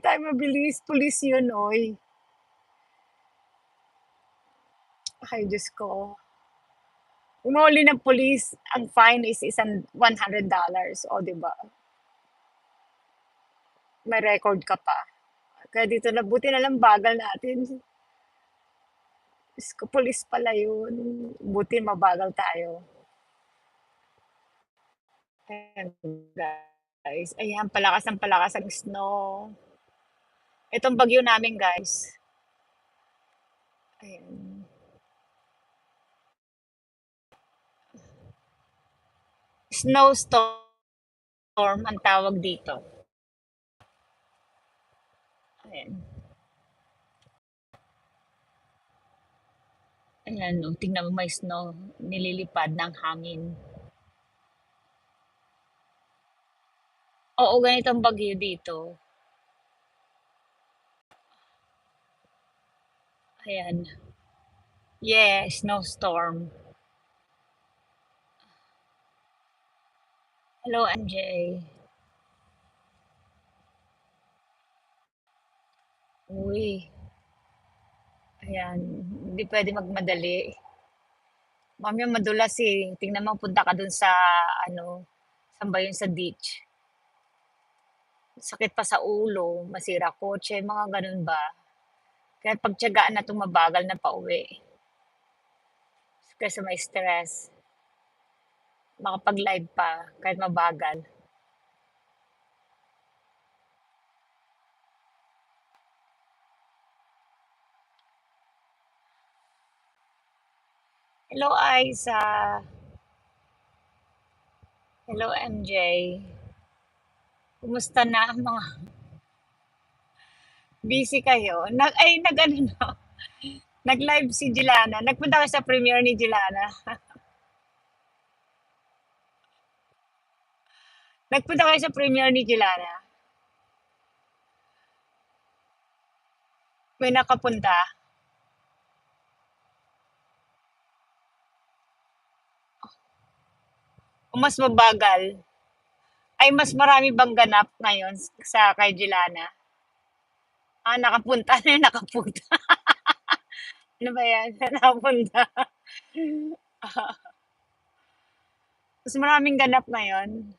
tayo mabilis, pulis yun, oy. Ay, Diyos ko. Kung mahuli ng pulis, ang fine is isang $100. O, di ba? May record ka pa. Kaya dito na, buti na lang bagal natin. Diyos ko, pulis pala yun. Buti mabagal tayo. Ayan, guys. Ayan, palakas ang snow. Itong bagyo namin, guys. Ayan. Snowstorm ang tawag dito. Ayan. Ayan, oh, tingnan mo may snow. Nililipad ng hangin. Oo, ganitong bagyo dito. Ayan. Yeah, snowstorm. Hello, MJ. Uy, ayan. Hindi pwede magmadali. Mamaya madulas eh. Tingnan mo, punta ka dun sa, ano, saan ba yun sa beach? Sakit pa sa ulo, masira kotse, mga ganun ba? Kaya pagtiyagaan na itong mabagal na pauwi. Kasi may stress. Makapag-live pa, kahit mabagal. Hello, Aiza. Hello, MJ. Kumusta na ang mga busy kayo? Nag-ano na, nag-live si Jilana. Nagpunta kayo sa premiere ni Jilana. Nagpunta kayo sa premiere ni Jilana. May nakapunta. O mas mabagal. Ay, mas marami bang ganap ngayon sa kay Jilana? Ah, nakapunta na yung nakapunta. Ano ba yan? Nakapunta. Mas maraming ganap ngayon.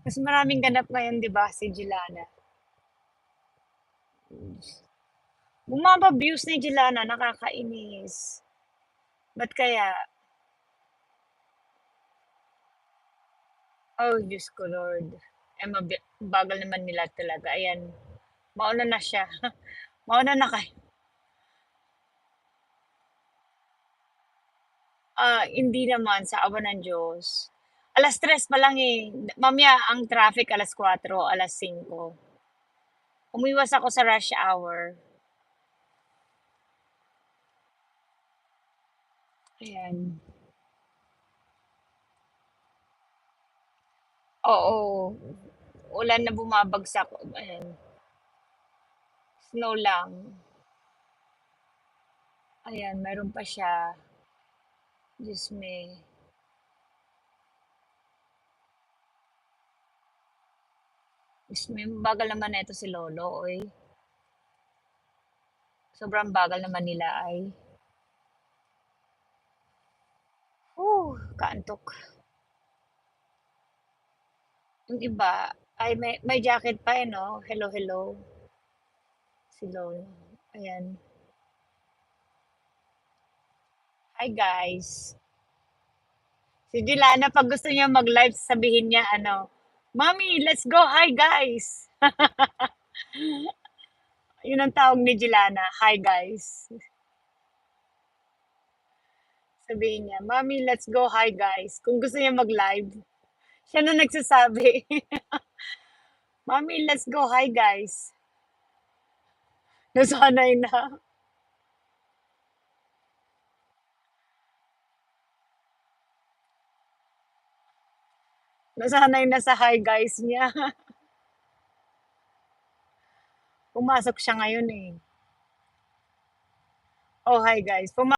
Mas maraming ganap ngayon, di ba, si Jilana? Bumaba views ni Jilana, nakakainis. Ba't kaya? Oh, Diyos ko, Lord. Eh, bagal naman nila talaga. Ayan, mauna na siya. Mauna na kayo. Hindi naman, sa awa ng Diyos. 3:00 pa lang eh. Mamaya ang traffic 4:00, 5:00. Umiwas ako sa rush hour. Ayan. Oo. Ulan na bumabagsak. Ayan. Snow lang. Ayan, meron pa siya. Diyos me. Diyos me, bagal naman na ito si Lolo, oy. Sobrang bagal naman nila ay. Kaantok. Yung iba, ay may jacket pa eh, no? Hello, hello. Si Lolo. Ayan. Hi, guys. Si Jilana, pag gusto niya mag-live, sabihin niya, ano, Mommy, let's go. Hi, guys. Yun ang tawag ni Jilana. Hi, guys. Sabihin niya, Mommy, let's go. Hi, guys. Kung gusto niya mag-live, siya na nagsasabi. Mommy, let's go. Hi, guys. Nasanay na. Nasanay na sa hi, guys niya. Pumasok siya ngayon eh. Oh, hi, guys.